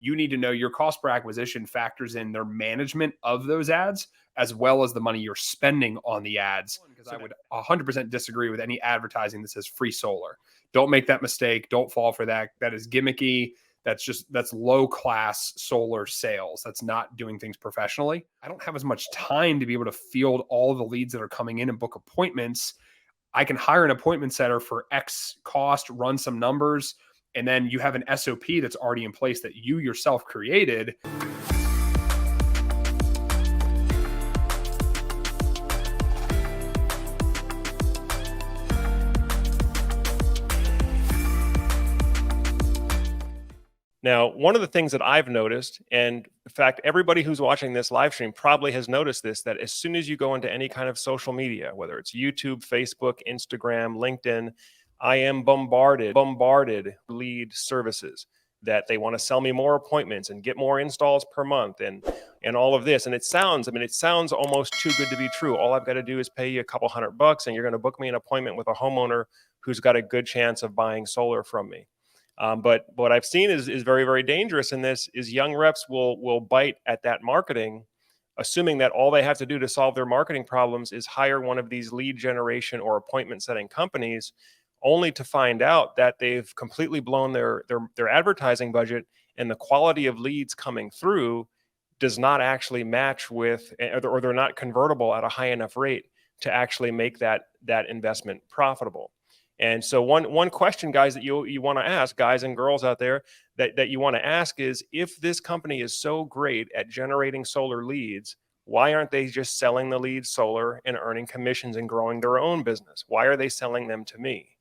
you need to know your cost per acquisition factors in their management of those ads, as well as the money you're spending on the ads. Because I would 100% disagree with any advertising that says free solar. Don't make that mistake. Don't fall for that. That is gimmicky. That's low class solar sales. That's not doing things professionally. I don't have as much time to be able to field all the leads that are coming in and book appointments. I can hire an appointment setter for X cost, run some numbers, and then you have an SOP that's already in place that you yourself created. Now, one of the things that I've noticed, and in fact, everybody who's watching this live stream probably has noticed this, that as soon as you go into any kind of social media, whether it's YouTube, Facebook, Instagram, LinkedIn, I am bombarded lead services that they want to sell me more appointments and get more installs per month and all of this. And it sounds almost too good to be true. All I've got to do is pay you a couple $100 and you're going to book me an appointment with a homeowner who's got a good chance of buying solar from me. But what I've seen is very, very dangerous in this is young reps will bite at that marketing, assuming that all they have to do to solve their marketing problems is hire one of these lead generation or appointment setting companies, only to find out that they've completely blown their advertising budget and the quality of leads coming through does not actually match with, or they're not convertible at a high enough rate to actually make that investment profitable. And so one question, guys, that you want to ask, guys and girls out there, that you want to ask is, if this company is so great at generating solar leads, why aren't they just selling the leads solar and earning commissions and growing their own business? Why are they selling them to me?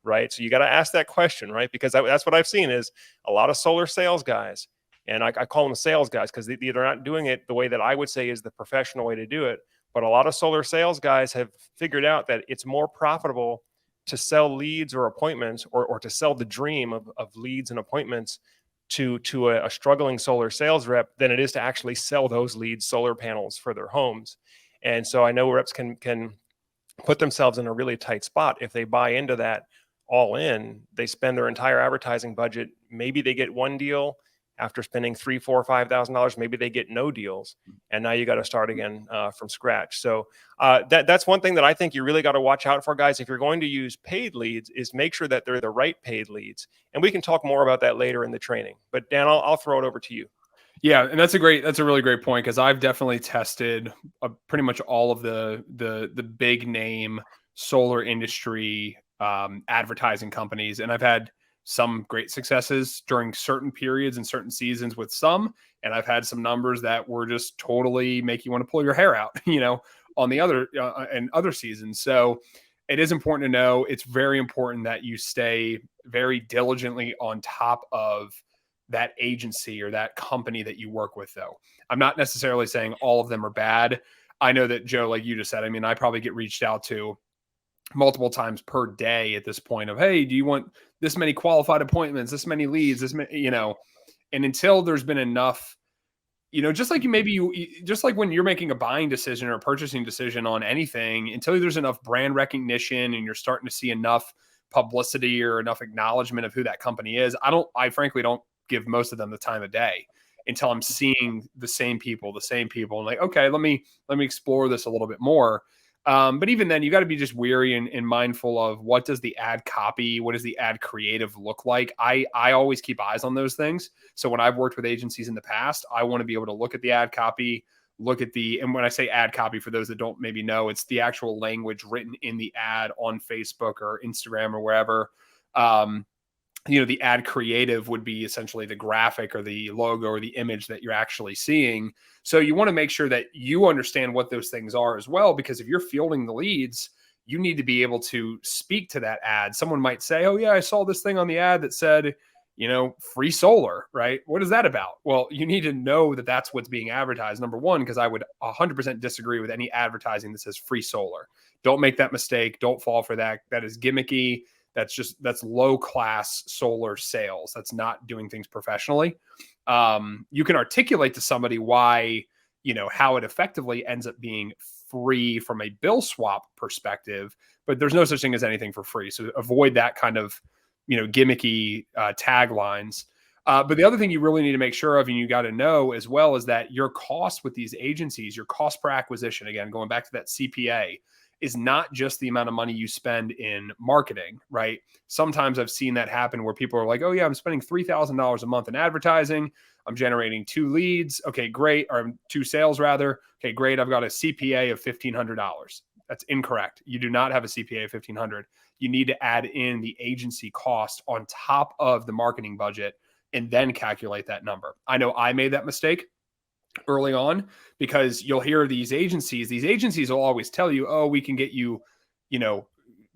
Right? So you got to ask that question, right? Because that's what I've seen is a lot of solar sales guys, and I call them sales guys because they're not doing it the way that I would say is the professional way to do it. But a lot of solar sales guys have figured out that it's more profitable to sell leads or appointments or to sell the dream of leads and appointments to a struggling solar sales rep than it is to actually sell those leads solar panels for their homes. And so I know reps can put themselves in a really tight spot if they buy into that all in. They spend their entire advertising budget. Maybe they get one deal after spending $3,000, $4,000, $5,000. Maybe they get no deals, and now you got to start again from scratch. So that's one thing that I think you really got to watch out for, guys. If you're going to use paid leads, is make sure that they're the right paid leads, and we can talk more about that later in the training. But Dan, I'll throw it over to you. Yeah, and that's a really great point, because I've definitely tested pretty much all of the big name solar industry advertising companies, and I've had some great successes during certain periods and certain seasons with some, and I've had some numbers that were just totally make you want to pull your hair out, on the other and other seasons. So it is important to know. It's very important that you stay very diligently on top of that agency or that company that you work with, though. I'm not necessarily saying all of them are bad. I know that, Joe, like you just said, I probably get reached out to multiple times per day at this point of, hey, do you want this many qualified appointments, this many leads, this many, and until there's been enough, just like just like when you're making a buying decision or a purchasing decision on anything, until there's enough brand recognition and you're starting to see enough publicity or enough acknowledgement of who that company is, I frankly don't give most of them the time of day until I'm seeing the same people and like, okay, let me explore this a little bit more. But even then, you got to be just wary and mindful of what does the ad copy, what does the ad creative look like? I always keep eyes on those things. So when I've worked with agencies in the past, I want to be able to look at the ad copy, and when I say ad copy, for those that don't maybe know, it's the actual language written in the ad on Facebook or Instagram or wherever. The ad creative would be essentially the graphic or the logo or the image that you're actually seeing. So you want to make sure that you understand what those things are as well, because if you're fielding the leads, you need to be able to speak to that ad. Someone might say, oh yeah, I saw this thing on the ad that said, free solar, right? What is that about? Well, you need to know that that's what's being advertised. Number one, because I would 100% disagree with any advertising that says free solar. Don't make that mistake. Don't fall for that. That is gimmicky. That's low class solar sales. That's not doing things professionally. You can articulate to somebody why, how it effectively ends up being free from a bill swap perspective, but there's no such thing as anything for free. So avoid that kind of, gimmicky taglines. But the other thing you really need to make sure of, and you got to know as well, is that your cost with these agencies, your cost per acquisition, again, going back to that CPA, is not just the amount of money you spend in marketing, right? Sometimes I've seen that happen where people are like, oh, yeah, I'm spending $3,000 a month in advertising. I'm generating 2 leads. Okay, great. Or 2 sales, rather. Okay, great. I've got a CPA of $1,500. That's incorrect. You do not have a CPA of $1,500. You need to add in the agency cost on top of the marketing budget and then calculate that number. I know I made that mistake early on because you'll hear these agencies will always tell you, oh, we can get you,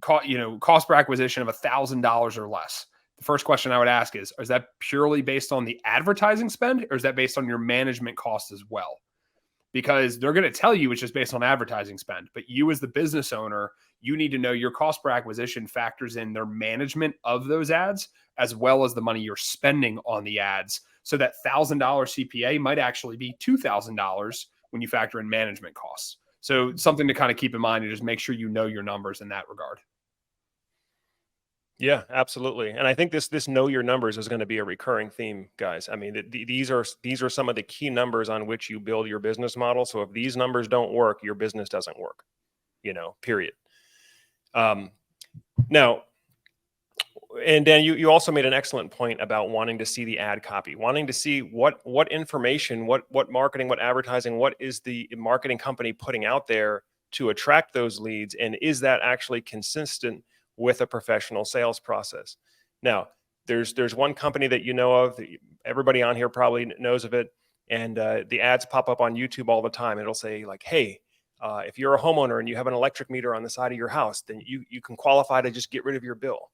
cost per acquisition of $1,000 or less. The first question I would ask is that purely based on the advertising spend, or is that based on your management costs as well? Because they're going to tell you it's just based on advertising spend. But you, as the business owner, you need to know your cost per acquisition factors in their management of those ads, as well as the money you're spending on the ads. So that $1,000 CPA might actually be $2,000 when you factor in management costs. So something to kind of keep in mind, and just make sure you know your numbers in that regard. Yeah, absolutely. And I think this know your numbers is going to be a recurring theme, guys. I mean, these are some of the key numbers on which you build your business model. So if these numbers don't work, your business doesn't work. Period. Now, and Dan, you also made an excellent point about wanting to see the ad copy, wanting to see what information, what marketing, what advertising, what is the marketing company putting out there to attract those leads, and is that actually consistent with a professional sales process? Now, there's one company that you know of, everybody on here probably knows of it, and the ads pop up on YouTube all the time. It'll say like, hey, if you're a homeowner and you have an electric meter on the side of your house, then you can qualify to just get rid of your bill.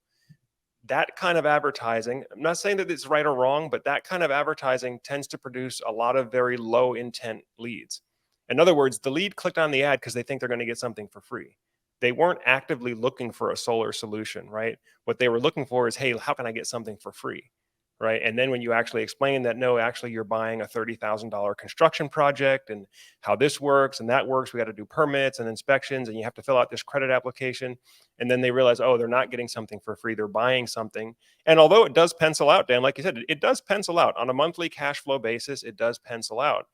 That kind of advertising, I'm not saying that it's right or wrong, but that kind of advertising tends to produce a lot of very low intent leads. In other words, the lead clicked on the ad because they think they're going to get something for free. They weren't actively looking for a solar solution, right? What they were looking for is, hey, how can I get something for free? Right. And then when you actually explain that, no, actually you're buying a $30,000 construction project and how this works and that works, we got to do permits and inspections and you have to fill out this credit application. And then they realize, oh, they're not getting something for free. They're buying something. And although it does pencil out, Dan, like you said, it does pencil out on a monthly cash flow basis. It does pencil out,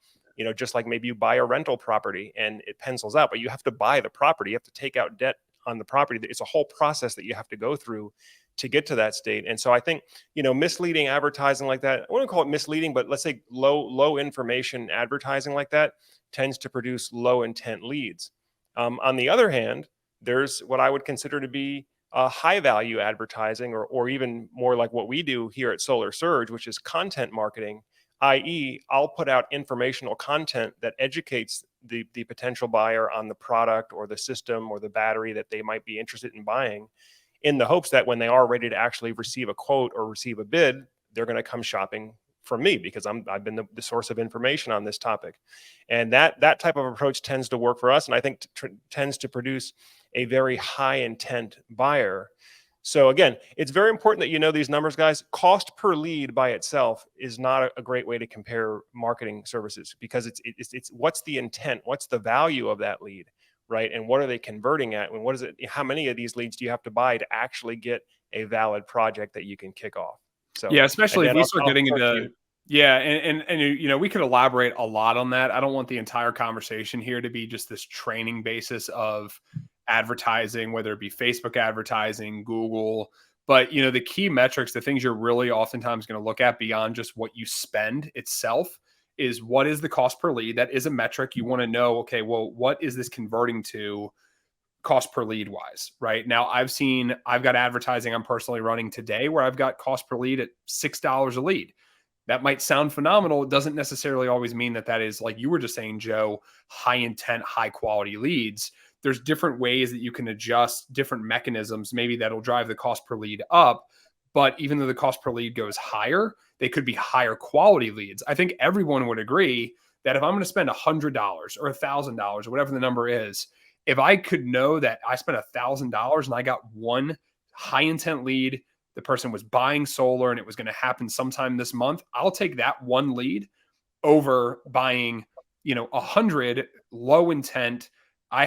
just like maybe you buy a rental property and it pencils out, but you have to buy the property. You have to take out debt on the property. It's a whole process that you have to go through to get to that state. And so I think, misleading advertising like that, I wouldn't call it misleading, but let's say low information advertising like that tends to produce low intent leads. On the other hand, there's what I would consider to be high value advertising, or even more like what we do here at Solar Surge, which is content marketing, i.e. I'll put out informational content that educates the potential buyer on the product or the system or the battery that they might be interested in buying, in the hopes that when they are ready to actually receive a quote or receive a bid, they're going to come shopping from me because I've been the source of information on this topic. And that type of approach tends to work for us. And I think tends to produce a very high intent buyer. So again, it's very important that you know these numbers, guys. Cost per lead by itself is not a great way to compare marketing services, because it's what's the intent, what's the value of that lead, right? And what are they converting at? And what is it? How many of these leads do you have to buy to actually get a valid project that you can kick off? So yeah, especially if we start getting into yeah, and we could elaborate a lot on that. I don't want the entire conversation here to be just this training basis of advertising, whether it be Facebook advertising, Google, but the key metrics, the things you're really oftentimes going to look at beyond just what you spend itself, is what is the cost per lead. That is a metric. You want to know, okay, well, what is this converting to cost per lead wise, right? Now I've got advertising I'm personally running today where I've got cost per lead at $6 a lead. That might sound phenomenal. It doesn't necessarily always mean that is, like you were just saying, Joe, high intent, high quality leads. There's different ways that you can adjust different mechanisms, maybe that'll drive the cost per lead up. But even though the cost per lead goes higher, they could be higher quality leads. I think everyone would agree that if I'm going to spend $100 or $1,000 or whatever the number is, if I could know that I spent $1,000 and I got one high intent lead, the person was buying solar and it was going to happen sometime this month, I'll take that one lead over buying, 100 low intent. I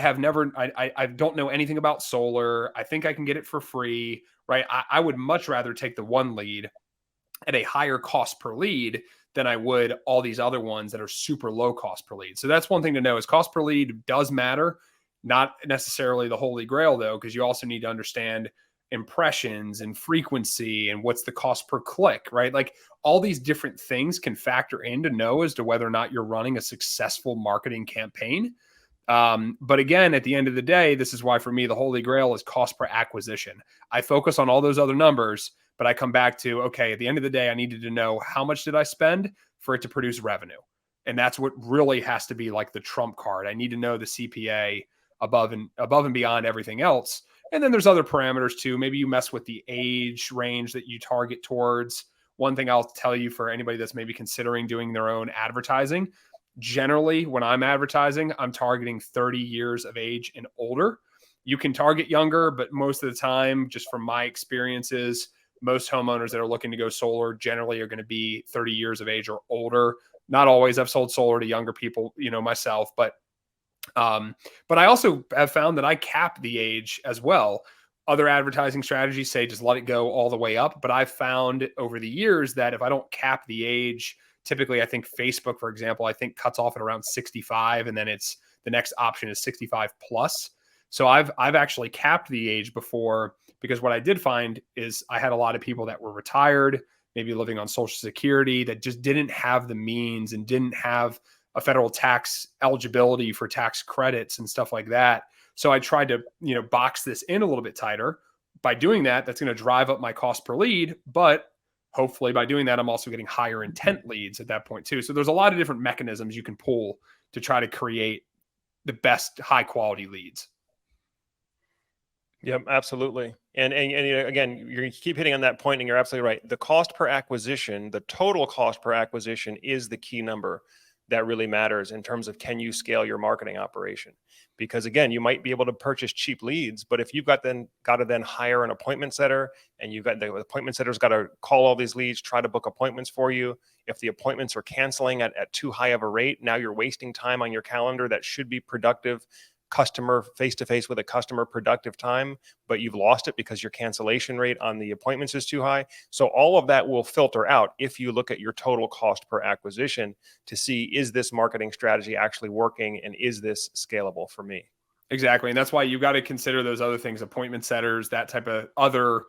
don't know anything about solar. I think I can get it for free, right? I would much rather take the one lead at a higher cost per lead than I would all these other ones that are super low cost per lead. So that's one thing to know is cost per lead does matter, not necessarily the holy grail though, because you also need to understand impressions and frequency and what's the cost per click, right? Like all these different things can factor in to know as to whether or not you're running a successful marketing campaign. But again, at the end of the day, this is why for me, the holy grail is cost per acquisition. I focus on all those other numbers, but I come back to, okay, at the end of the day, I needed to know how much did I spend for it to produce revenue. And that's what really has to be like the trump card. I need to know the CPA above and beyond everything else. And then there's other parameters too. Maybe you mess with the age range that you target towards. One thing I'll tell you for anybody that's maybe considering doing their own advertising, generally when I'm advertising, I'm targeting 30 years of age and older. You can target younger, but most of the time, just from my experiences, most homeowners that are looking to go solar generally are going to be 30 years of age or older. Not always. I've sold solar to younger people, myself, but I also have found that I cap the age as well. Other advertising strategies say just let it go all the way up. But I've found over the years that if I don't cap the age, typically I think Facebook, for example, I think cuts off at around 65, and then it's the next option is 65 plus. So I've actually capped the age before, because what I did find is I had a lot of people that were retired, maybe living on Social Security, that just didn't have the means and didn't have a federal tax eligibility for tax credits and stuff like that. So I tried to, box this in a little bit tighter. By doing that, that's going to drive up my cost per lead. But hopefully by doing that, I'm also getting higher intent leads at that point too. So there's a lot of different mechanisms you can pull to try to create the best high quality leads. Yep, absolutely. And again, you keep hitting on that point, and you're absolutely right. The cost per acquisition, the total cost per acquisition, is the key number that really matters in terms of can you scale your marketing operation. Because again, you might be able to purchase cheap leads, but if you've got to then hire an appointment setter, and you've got the appointment setter's got to call all these leads, try to book appointments for you. If the appointments are canceling at too high of a rate, now you're wasting time on your calendar that should be productive customer face-to-face with a customer productive time, but you've lost it because your cancellation rate on the appointments is too high. So all of that will filter out if you look at your total cost per acquisition to see, is this marketing strategy actually working, and is this scalable for me? Exactly. And that's why you've got to consider those other things, appointment setters, that type of other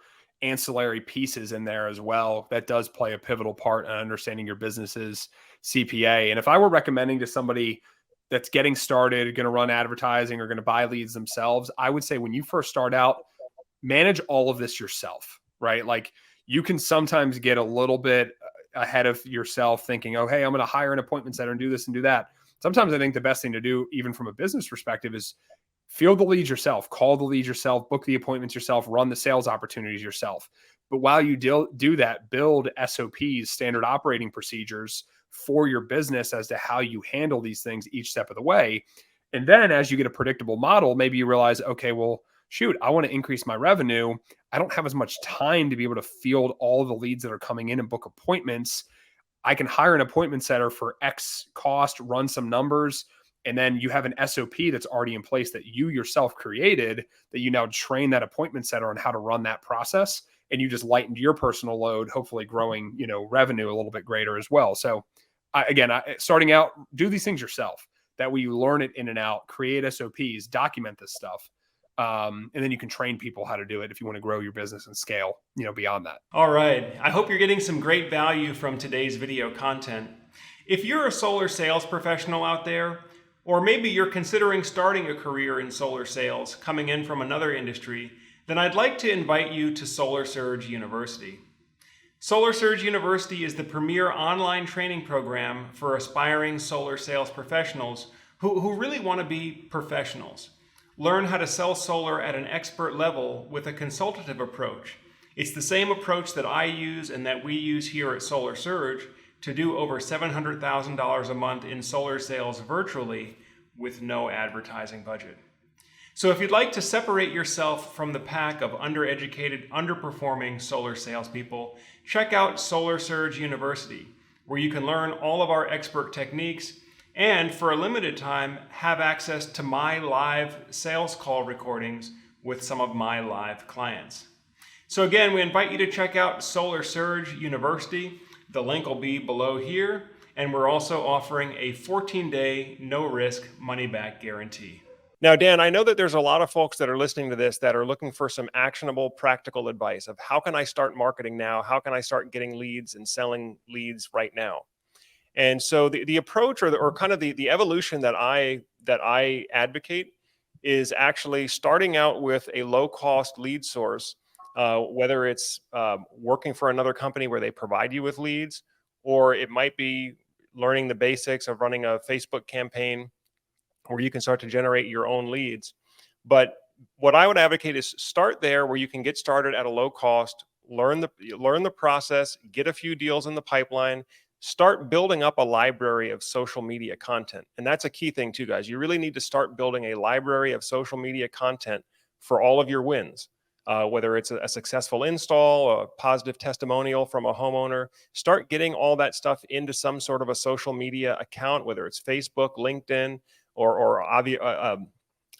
ancillary pieces in there as well. That does play a pivotal part in understanding your business's CPA. And if I were recommending to somebody that's getting started, going to run advertising or going to buy leads themselves, I would say when you first start out, manage all of this yourself, right? Like you can sometimes get a little bit ahead of yourself thinking, oh, hey, I'm going to hire an appointment setter and do this and do that. Sometimes I think the best thing to do, even from a business perspective, is field the leads yourself, call the leads yourself, book the appointments yourself, run the sales opportunities yourself. But while you do that, build SOPs, standard operating procedures for your business as to how you handle these things each step of the way. And then as you get a predictable model, maybe you realize, okay, well, shoot, I want to increase my revenue. I don't have as much time to be able to field all the leads that are coming in and book appointments. I can hire an appointment setter for X cost, run some numbers, and then you have an SOP that's already in place that you yourself created, that you now train that appointment setter on how to run that process. And you just lightened your personal load, hopefully growing, revenue a little bit greater as well. So starting out, do these things yourself. That way you learn it in and out, create SOPs, document this stuff. And then you can train people how to do it if you want to grow your business and scale, beyond that. All right. I hope you're getting some great value from today's video content. If you're a solar sales professional out there, or maybe you're considering starting a career in solar sales, coming in from another industry, then I'd like to invite you to SolarSurge University. SolarSurge University is the premier online training program for aspiring solar sales professionals who really want to be professionals. Learn how to sell solar at an expert level with a consultative approach. It's the same approach that I use and that we use here at SolarSurge to do over $700,000 a month in solar sales virtually with no advertising budget. So if you'd like to separate yourself from the pack of undereducated, underperforming solar salespeople, check out SolarSurge University, where you can learn all of our expert techniques and, for a limited time, have access to my live sales call recordings with some of my live clients. So again, we invite you to check out Solar Surge University. The link will be below here. And we're also offering a 14-day no-risk money-back guarantee. Now, Dan, I know that there's a lot of folks that are listening to this that are looking for some actionable, practical advice of how can I start marketing now? How can I start getting leads and selling leads right now? And so the approach or kind of the evolution that I advocate is actually starting out with a low cost lead source, whether it's working for another company where they provide you with leads, or it might be learning the basics of running a Facebook campaign where you can start to generate your own leads. But what I would advocate is start there where you can get started at a low cost, learn the process, get a few deals in the pipeline, start building up a library of social media content. And that's a key thing too, guys. You really need to start building a library of social media content for all of your wins. Whether it's a successful install, a positive testimonial from a homeowner, start getting all that stuff into some sort of a social media account, whether it's Facebook, LinkedIn, or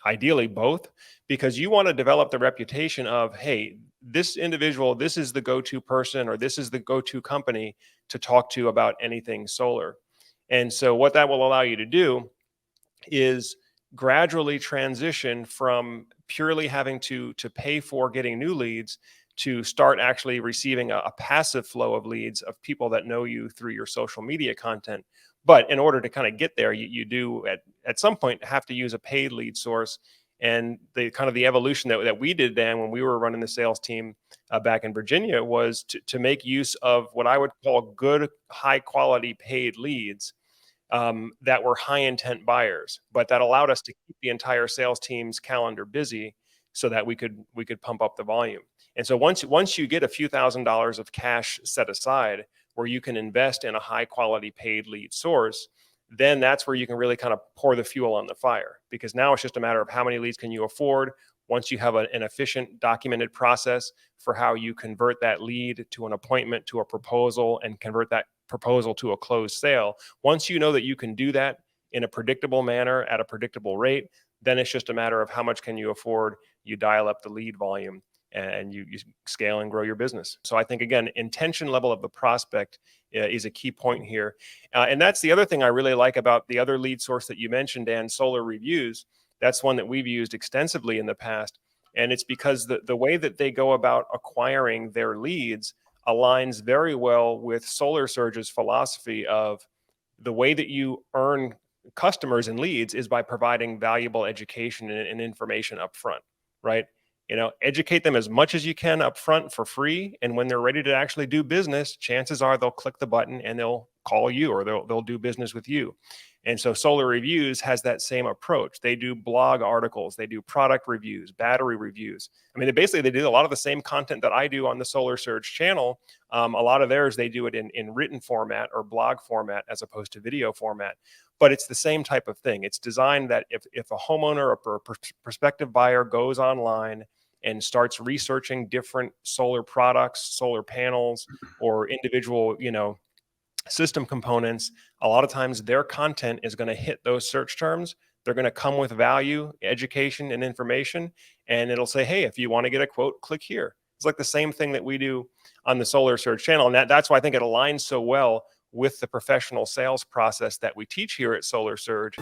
ideally both, because you want to develop the reputation of, hey, this individual, this is the go-to person, or this is the go-to company to talk to about anything solar. And so what that will allow you to do is gradually transition from purely having to pay for getting new leads to start actually receiving a passive flow of leads of people that know you through your social media content. But in order to kind of get there, you do at some point have to use a paid lead source. And the kind of the evolution that we did, Dan, when we were running the sales team back in Virginia, was to make use of what I would call good, high quality paid leads that were high intent buyers, but that allowed us to keep the entire sales team's calendar busy so that we could pump up the volume. And so once you get a few $1,000s of cash set aside where you can invest in a high quality paid lead source, then that's where you can really kind of pour the fuel on the fire, because now it's just a matter of how many leads can you afford. Once you have an efficient documented process for how you convert that lead to an appointment, to a proposal, and convert that proposal to a closed sale, once you know that you can do that in a predictable manner at a predictable rate, then it's just a matter of how much can you afford. You dial up the lead volume and you scale and grow your business. So I think, again, intention level of the prospect is a key point here. And that's the other thing I really like about the other lead source that you mentioned, Dan, SolarReviews. That's one that we've used extensively in the past. And it's because the way that they go about acquiring their leads aligns very well with Solar Surge's philosophy of the way that you earn customers and leads is by providing valuable education and information up front, right? Educate them as much as you can up front for free. And when they're ready to actually do business, chances are they'll click the button and they'll call you, or they'll do business with you. And so SolarReviews has that same approach. They do blog articles, they do product reviews, battery reviews. I mean, they do a lot of the same content that I do on the Solar Surge channel. A lot of theirs, they do it in written format or blog format as opposed to video format. But it's the same type of thing. It's designed that if a homeowner or a prospective buyer goes online and starts researching different solar products, solar panels, or individual, system components, a lot of times their content is going to hit those search terms. They're going to come with value, education, and information. And it'll say, hey, if you want to get a quote, click here. It's like the same thing that we do on the Solar Surge channel. And that's why I think it aligns so well with the professional sales process that we teach here at Solar Surge.